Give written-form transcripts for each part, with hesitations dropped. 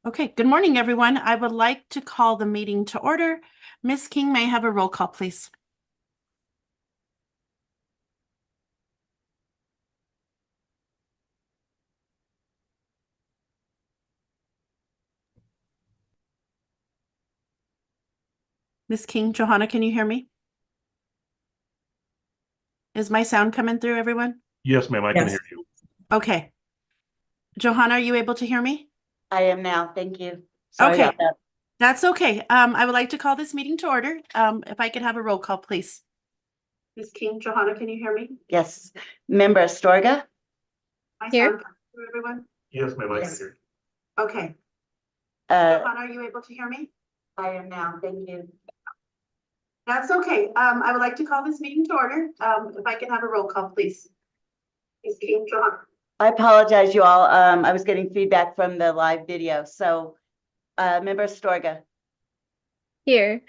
Okay, good morning, everyone. I would like to call the meeting to order. Ms. King, may I have a roll call, please? Ms. King, Johanna, can you hear me? Is my sound coming through, everyone? Yes, ma'am, I can hear you. Okay. Johanna, are you able to hear me? I am now. Thank you. Sorry Okay, about that. that's okay. I would like to call this meeting to order. If I could have a roll call, please. Ms. King, Johanna, can you hear me? Yes. Member Astorga? My Here. sound coming through, everyone? Yes, ma'am, I can Yes. hear Okay. Uh, Johanna, are you able to hear me? I am now. Thank you. That's okay. I would like to call this meeting to order. If I could have a roll call, please. Ms. King, Johanna. I apologize, you all. I was getting feedback from the live video. So, Member Astorga, Here.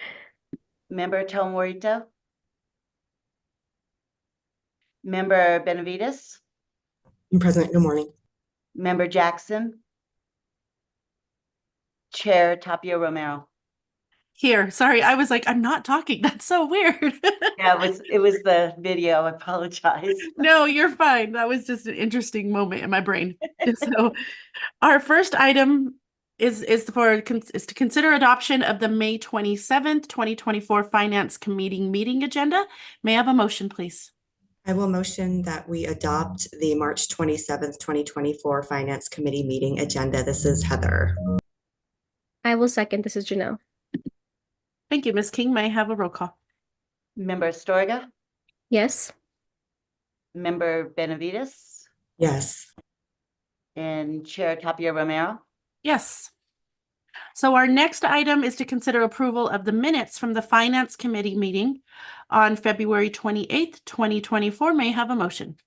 Member Tomorito, Member Benavides, I'm present. Good morning. Member Jackson, Chair Tapia Romero. Here. Sorry, I was like, I'm not talking. That's so weird. Yeah, it was the video. I apologize. No, you're fine. That was just an interesting moment in my brain. So, our first item is to consider adoption of the May 27th, 2024 Finance Committee meeting agenda. May I have a motion, please? I will motion that we adopt the March 27th, 2024 Finance Committee meeting agenda. This is Heather. I will second. This is Janelle. Thank you, Ms. King. May I have a roll call? Member Astorga, Yes. Member Benavides, Yes. and Chair Tapia Romero. Yes. So our next item is to consider approval of the minutes from the Finance Committee meeting on February 28th, 2024. May I have a motion?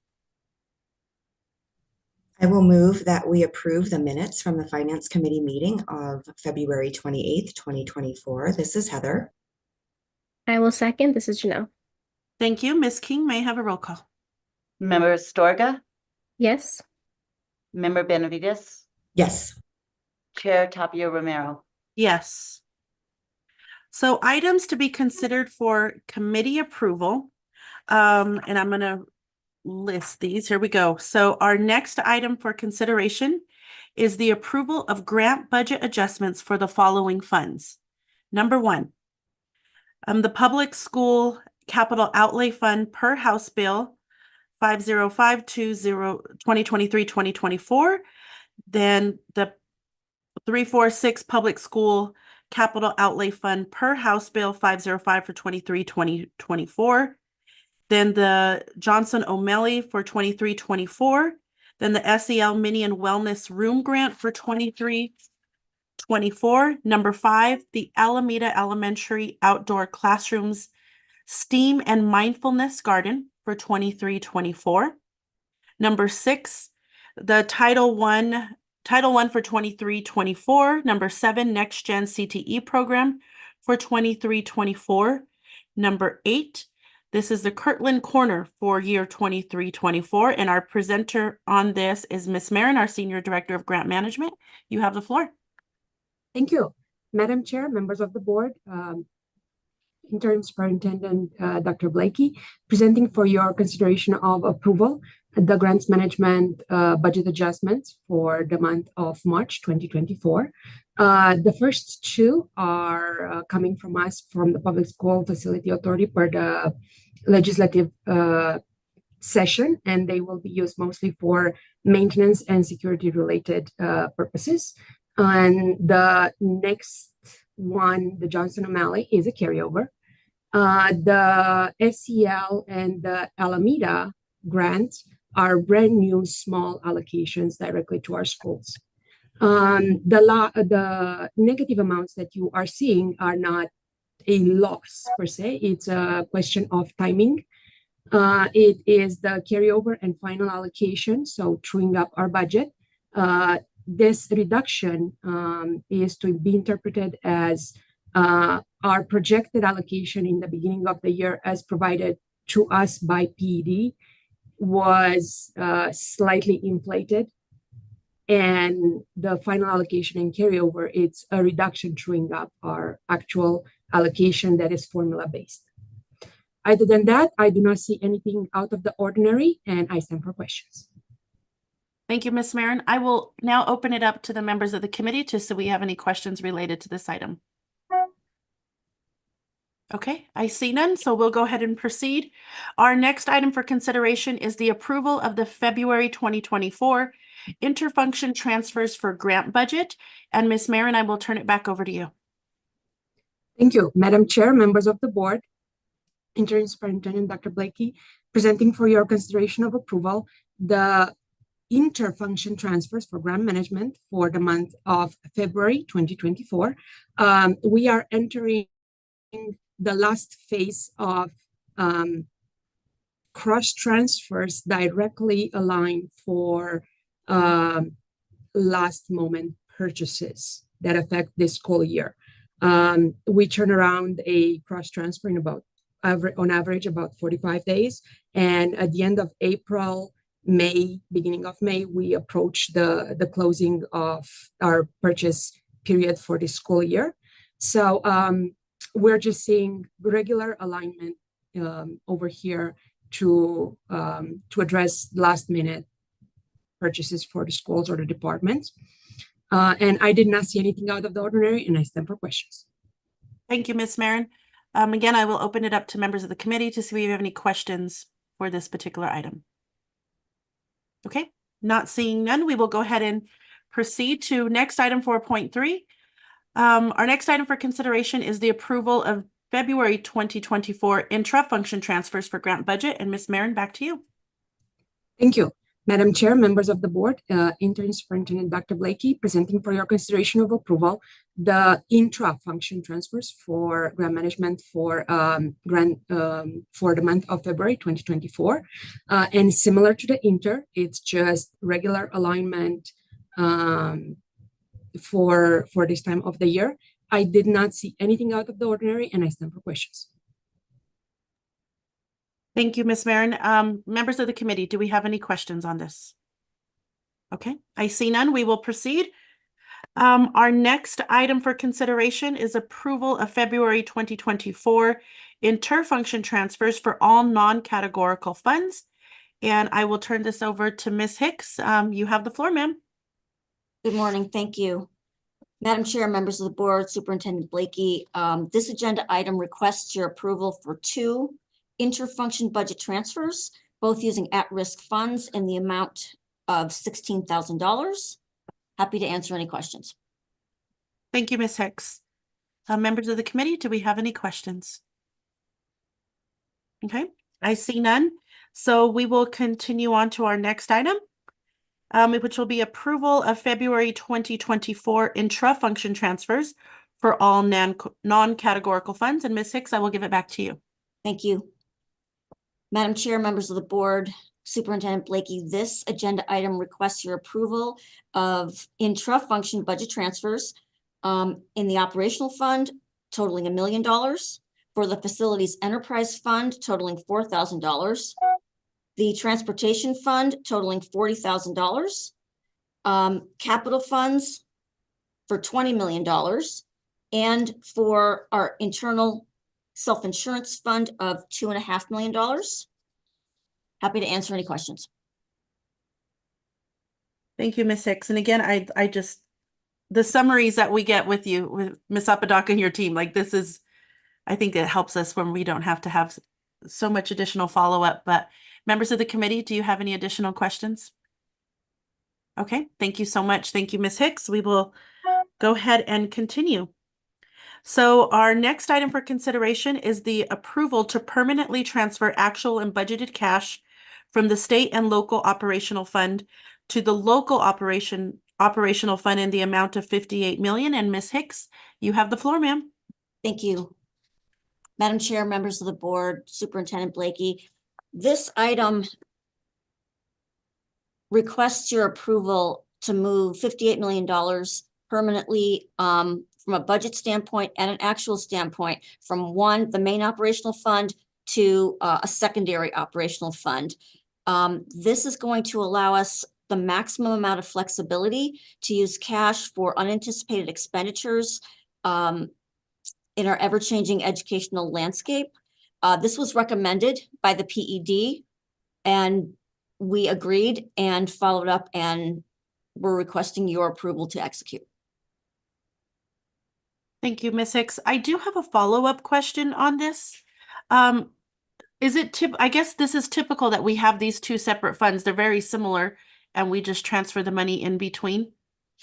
I will move that we approve the minutes from the Finance Committee meeting of February 28th, 2024. This is Heather. I will second. This is Janelle. Thank you. Ms. King, may I have a roll call? Member Astorga, Yes. Member Benavides, Yes. Chair Tapia Romero. Yes. So items to be considered for committee approval. And I'm going to list these. Here we go. So our next item for consideration is the approval of grant budget adjustments for the following funds. Number one, the Public School Capital Outlay Fund per House Bill 50520 2023-2024. Then the 346 Public School Capital Outlay Fund per House Bill 505 for 2024. Then the Johnson O'Malley for 23-24. Then the SEL Mini and Wellness Room Grant for 23-24. Number 5, the Alameda Elementary Outdoor Classrooms STEAM and Mindfulness Garden for 23-24. Number 6, the Title I for 23-24. Number 7, Next Gen CTE program for 23-24. Number 8, this is the Kirtland Corner for year 23-24. And our presenter on this is Ms. Marin, our Senior Director of Grant Management. You have the floor. Thank you, Madam Chair, members of the board, Interim Superintendent Dr. Blakey, presenting for your consideration of approval the grants management budget adjustments for the month of March 2024. The first two are coming from us from the Public School Facility Authority per the legislative session, and they will be used mostly for maintenance and security related purposes. And the next one, the Johnson O'Malley, is a carryover. The SEL and the Alameda grants are brand new small allocations directly to our schools. The negative amounts that you are seeing are not a loss per se. It's a question of timing. It is the carryover and final allocation, so truing up our budget. This reduction is to be interpreted as our projected allocation in the beginning of the year as provided to us by PED was slightly inflated And the final allocation and carryover, it's a reduction truing up our actual allocation that is formula-based. Other than that, I do not see anything out of the ordinary, and I stand for questions. Thank you, Ms. Marin. I will now open it up to the members of the committee to see if we have any questions related to this item. Okay, I see none, so we'll go ahead and proceed. Our next item for consideration is the approval of the February 2024 interfunction transfers for grant budget. And Ms. Marin, I will turn it back over to you. Thank you, Madam Chair, members of the board, Interim Superintendent Dr. Blakey, presenting for your consideration of approval the interfunction transfers for grant management for the month of February 2024. We are entering the last phase of cross transfers directly aligned for last moment purchases that affect this school year. We turn around a cross transfer in about on average about 45 days. And at the end of April, May, beginning of May, we approach the closing of our purchase period for the school year. So we're just seeing regular alignment over here to address last minute purchases for the schools or the departments. And I did not see anything out of the ordinary, and I stand for questions. Thank you, Ms. Marin. Again, I will open it up to members of the committee to see if you have any questions for this particular item. Okay, not seeing none, we will go ahead and proceed to next item 4.3. Our next item for consideration is the approval of February 2024 intra-function transfers for grant budget. And Ms. Marin, back to you. Thank you. Madam Chair, members of the board, Interim Superintendent Dr. Blakey, presenting for your consideration of approval the intra-function transfers for grant management for for the month of February 2024. And similar to the inter, it's just regular alignment for this time of the year. I did not see anything out of the ordinary, and I stand for questions. Thank you, Ms. Marin. Members of the committee, do we have any questions on this? Okay, I see none. We will proceed. Our next item for consideration is approval of February 2024 interfunction transfers for all non-categorical funds. And I will turn this over to Ms. Hicks. You have the floor, ma'am. Good morning. Thank you. Madam Chair, members of the board, Superintendent Blakey, this agenda item requests your approval for 2 interfunction budget transfers, both using at-risk funds in the amount of $16,000. Happy to answer any questions. Thank you, Ms. Hicks. Members of the committee, do we have any questions? Okay, I see none. So we will continue on to our next item, which will be approval of February 2024 intra-function transfers for all non-categorical funds. And Ms. Hicks, I will give it back to you. Thank you. Madam Chair, members of the board, Superintendent Blakey, this agenda item requests your approval of intra-function budget transfers in the operational fund totaling $1 million, for the facilities enterprise fund totaling $4,000, the transportation fund totaling $40,000, capital funds for $20 million, and for our internal self-insurance fund of $2.5 million. Happy to answer any questions. Thank you, Ms. Hicks. And again, I just, the summaries that we get with you, with Ms. Apodaca and your team, like this is, I think it helps us when we don't have to have so much additional follow-up. But members of the committee, do you have any additional questions? Okay, thank you so much. Thank you, Ms. Hicks. We will go ahead and continue. So our next item for consideration is the approval to permanently transfer actual and budgeted cash from the state and local operational fund to the local operational fund in the amount of $58 million. And Ms. Hicks, you have the floor, ma'am. Thank you. Madam Chair, members of the board, Superintendent Blakey, this item requests your approval to move $58 million permanently from a budget standpoint and an actual standpoint from the main operational fund to a secondary operational fund. This is going to allow us the maximum amount of flexibility to use cash for unanticipated expenditures in our ever-changing educational landscape. This was recommended by the PED, and we agreed and followed up, and we're requesting your approval to execute. Thank you, Ms. Hicks. I do have a follow-up question on this. I guess this is typical that we have these two separate funds. They're very similar and we just transfer the money in between?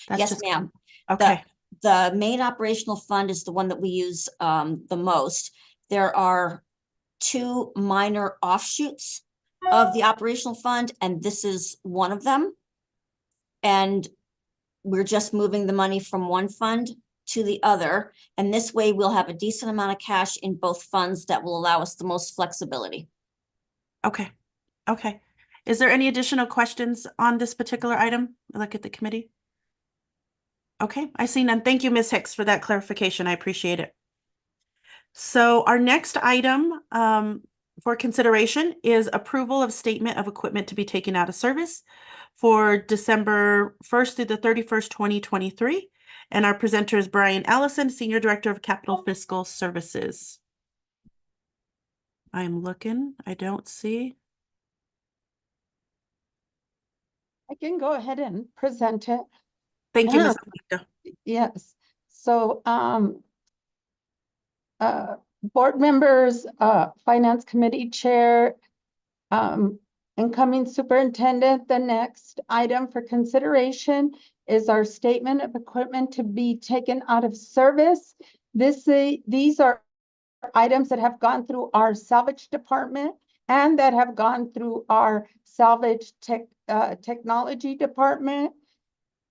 That's Yes, just- ma'am. Okay, The main operational fund is the one that we use the most. There are two minor offshoots of the operational fund, and this is one of them. And we're just moving the money from one fund to the other. And this way we'll have a decent amount of cash in both funds that will allow us the most flexibility. okay. Is there any additional questions on this particular item? Look at the committee. Okay, I see none. Thank you, Ms. Hicks, for that clarification. I appreciate it. So our next item for consideration is approval of statement of equipment to be taken out of service for December 1st through the 31st, 2023. And our presenter is Brian Allison, Senior Director of Capital Fiscal Services. I'm looking, I don't see. I can go ahead and present it. Thank you, Ms. Alvarado. Yes. So, board members, Finance Committee Chair, incoming Superintendent, the next item for consideration is our statement of equipment to be taken out of service. These are items that have gone through our salvage department and that have gone through our salvage technology department.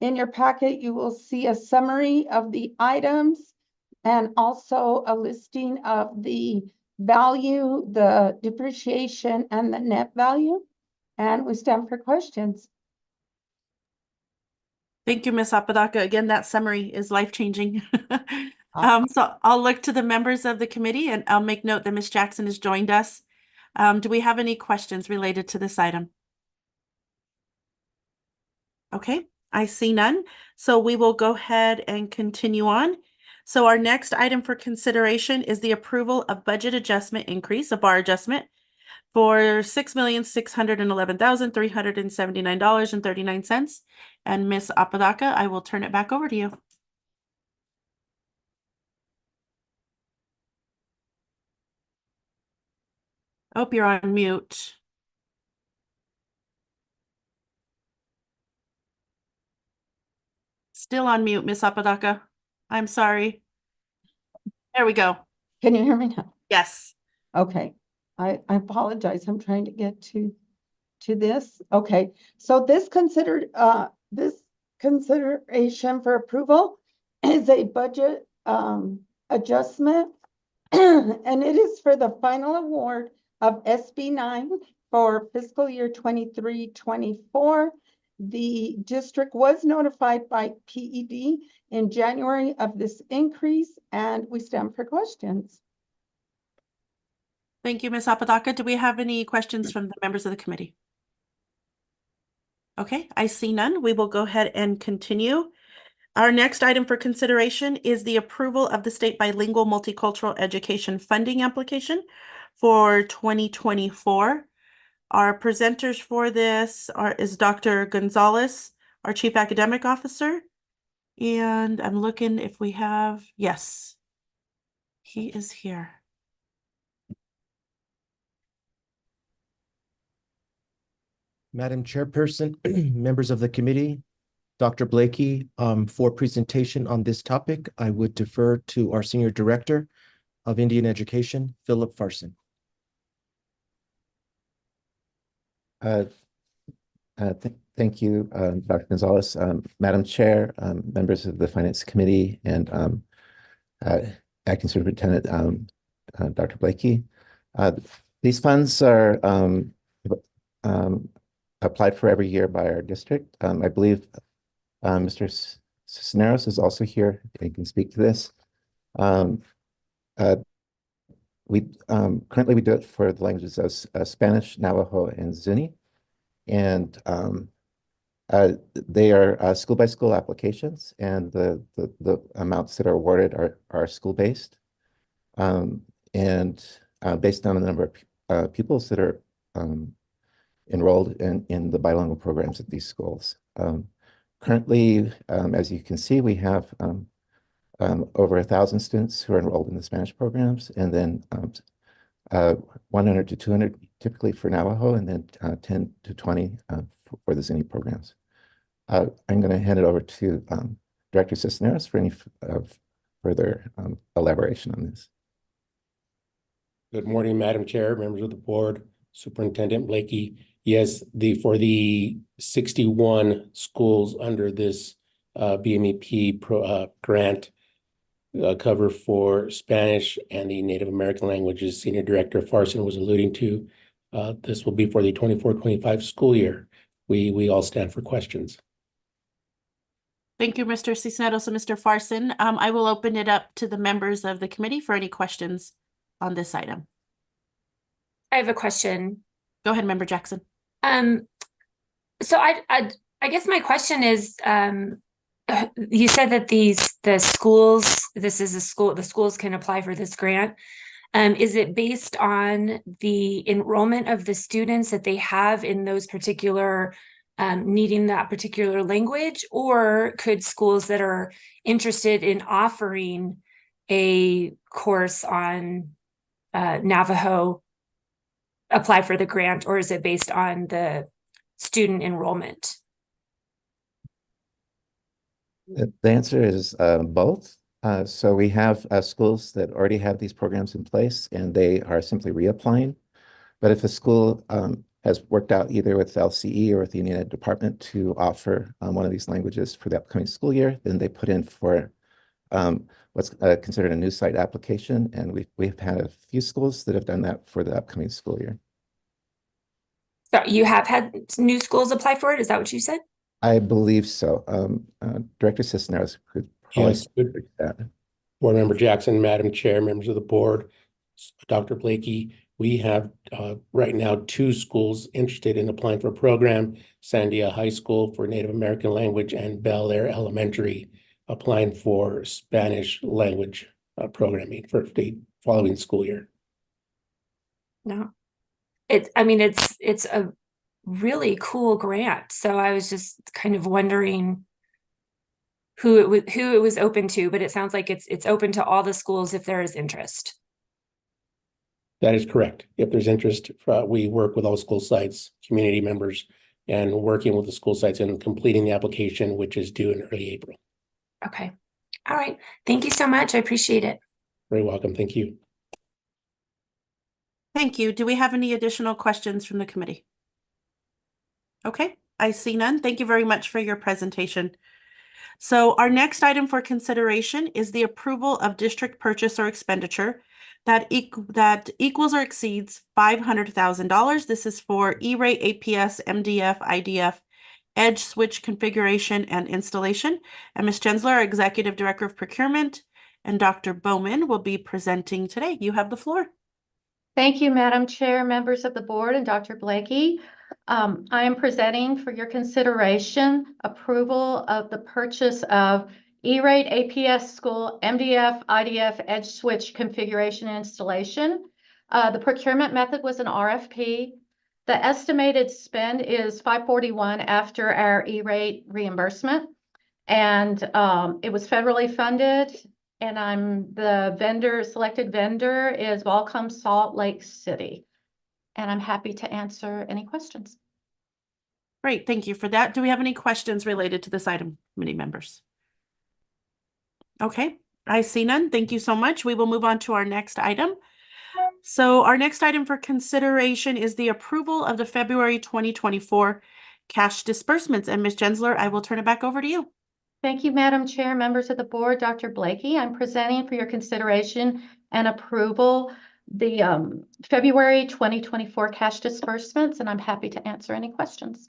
In your packet, you will see a summary of the items and also a listing of the value, the depreciation, and the net value. And we stand for questions. Thank you, Ms. Apodaca. Again, that summary is life-changing. So I'll look to the members of the committee and I'll make note that Ms. Jackson has joined us. Do we have any questions related to this item? Okay, I see none. So we will go ahead and continue on. So our next item for consideration is the approval of budget adjustment increase, a bar adjustment for $6,611,379.39. And Ms. Apodaca, I will turn it back over to you. Oh, you're on mute. Still on mute, Ms. Apodaca. I'm sorry. There we go. Can you hear me now? Yes. Okay, I apologize. I'm trying to get to this. Okay, so this consideration for approval is a budget adjustment, and it is for the final award of SB 9 for fiscal year 23-24. The district was notified by PED in January of this increase, and we stand for questions. Thank you, Ms. Apodaca. Do we have any questions from the members of the committee? Okay, I see none. We will go ahead and continue. Our next item for consideration is the approval of the state bilingual multicultural education funding application for 2024. Our presenters for this is Dr. Gonzalez, our Chief Academic Officer. And I'm looking if we have, yes, he is here. Madam Chairperson, members of the committee, Dr. Blakey, for presentation on this topic, I would defer to our Senior Director of Indian Education, Philip Farson. Thank you, Dr. Gonzalez, Madam Chair, members of the Finance Committee, and Acting Superintendent Dr. Blakey. These funds are applied for every year by our district. I believe Mr. Cisneros is also here. He can speak to this. Currently we do it for the languages of Spanish, Navajo, and Zuni. And They are school-by-school applications, and the amounts that are awarded are school-based. And based on the number of pupils that are enrolled in the bilingual programs at these schools. Currently, as you can see, we have over 1,000 students who are enrolled in the Spanish programs, and then 100 to 200 typically for Navajo, and then 10 to 20 for the Zuni programs. I'm going to hand it over to Director Cisneros for any further elaboration on this. Good morning, Madam Chair, members of the board, Superintendent Blakey. Yes, for the 61 schools under this BMEP grant cover for Spanish and the Native American languages, Senior Director Farson was alluding to. This will be for the 24-25 school year. We all stand for questions. Thank you, Mr. Cisneros and Mr. Farson. I will open it up to the members of the committee for any questions on this item. I have a question. Go ahead, Member Jackson. So I guess my question is, you said that the schools can apply for this grant. Is it based on the enrollment of the students that they have in those particular needing that particular language, or could schools that are interested in offering a course on Navajo apply for the grant, or is it based on the student enrollment? The answer is both. So we have schools that already have these programs in place, and they are simply reapplying. But if a school has worked out either with LCE or with the Indiana Department to offer one of these languages for the upcoming school year, then they put in for what's considered a new site application, and we've had a few schools that have done that for the upcoming school year. So you have had new schools apply for it? Is that what you said? I believe so. Director Cisneros could probably speak to that. Board Member Jackson, Madam Chair, members of the board, Dr. Blakey, we have right now 2 schools interested in applying for a program, Sandia High School for Native American language and Bel Air Elementary applying for Spanish language programming for the following school year. No. It's a really cool grant. So I was just kind of wondering who it was open to, but it sounds like it's open to all the schools if there is interest. That is correct. If there's interest, we work with all school sites, community members, and working with the school sites and completing the application, which is due in early April. Okay. All right. Thank you so much. I appreciate it. Very welcome. Thank you. Thank you. Do we have any additional questions from the committee? Okay, I see none. Thank you very much for your presentation. So our next item for consideration is the approval of district purchase or expenditure that equals or exceeds $500,000. This is for E-rate, APS, MDF, IDF, edge switch configuration and installation. And Ms. Gensler, our Executive Director of Procurement, and Dr. Bowman will be presenting today. You have the floor. Thank you, Madam Chair, members of the board, and Dr. Blakey. I am presenting for your consideration approval of the purchase of E-rate, APS school, MDF, IDF, edge switch configuration and installation. The procurement method was an RFP. The estimated spend is $541 after our E-rate reimbursement. And it was federally funded. And selected vendor is Volcom Salt Lake City. And I'm happy to answer any questions. Great, thank you for that. Do we have any questions related to this item, committee members? Okay, I see none. Thank you so much. We will move on to our next item. So our next item for consideration is the approval of the February 2024 cash disbursements. And Ms. Gensler, I will turn it back over to you. Thank you, Madam Chair, members of the board, Dr. Blakey. I'm presenting for your consideration and approval the February 2024 cash disbursements, and I'm happy to answer any questions.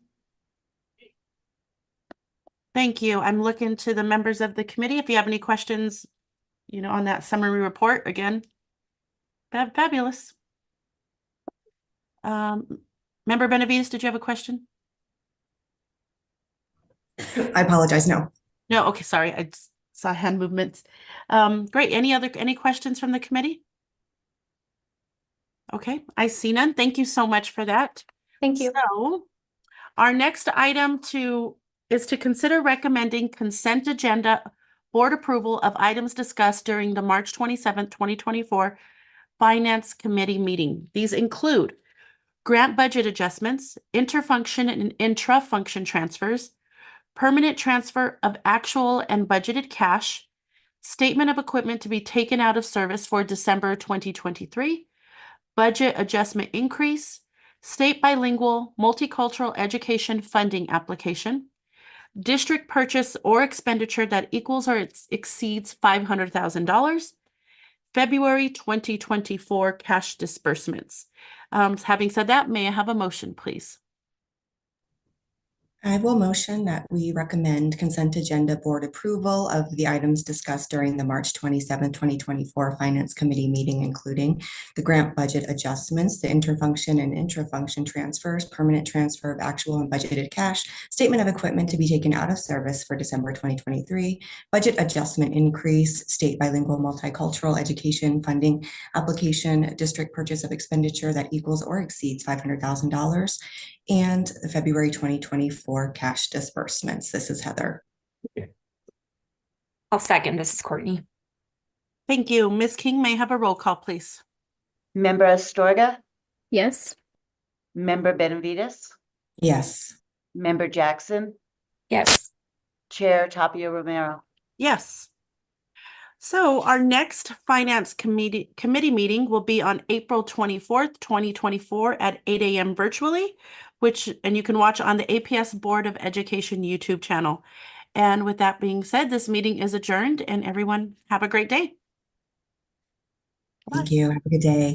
Thank you. I'm looking to the members of the committee. If you have any questions, on that summary report, again, fabulous. Member Benavides, did you have a question? I apologize. No. No, okay, sorry, I just saw hand movements. Great. Any questions from the committee? Okay, I see none. Thank you so much for that. Thank you. So, our next item is to consider recommending consent agenda board approval of items discussed during the March 27th, 2024 Finance Committee meeting. These include grant budget adjustments, interfunction and intra-function transfers, permanent transfer of actual and budgeted cash, statement of equipment to be taken out of service for December 2023, budget adjustment increase, state bilingual multicultural education funding application, district purchase or expenditure that equals or exceeds $500,000, February 2024 cash disbursements. Having said that, may I have a motion, please? I will motion that we recommend consent agenda board approval of the items discussed during the March 27, 2024 Finance Committee meeting, including the grant budget adjustments, the interfunction and intra-function transfers, permanent transfer of actual and budgeted cash, statement of equipment to be taken out of service for December 2023, budget adjustment increase, state bilingual multicultural education funding application, district purchase of expenditure that equals or exceeds $500,000, and the February 2024 cash disbursements. This is Heather. I'll second. This is Courtney. Thank you. Ms. King, may I have a roll call, please? Member Astorga, Yes. Member Benavides, Yes. Member Jackson, Yes. Chair Tapia Romero. Yes. So our next Finance Committee meeting will be on April 24th, 2024 at 8 a.m. virtually, and you can watch on the APS Board of Education YouTube channel. And with that being said, this meeting is adjourned and everyone have a great day. Thank you. Have a good day.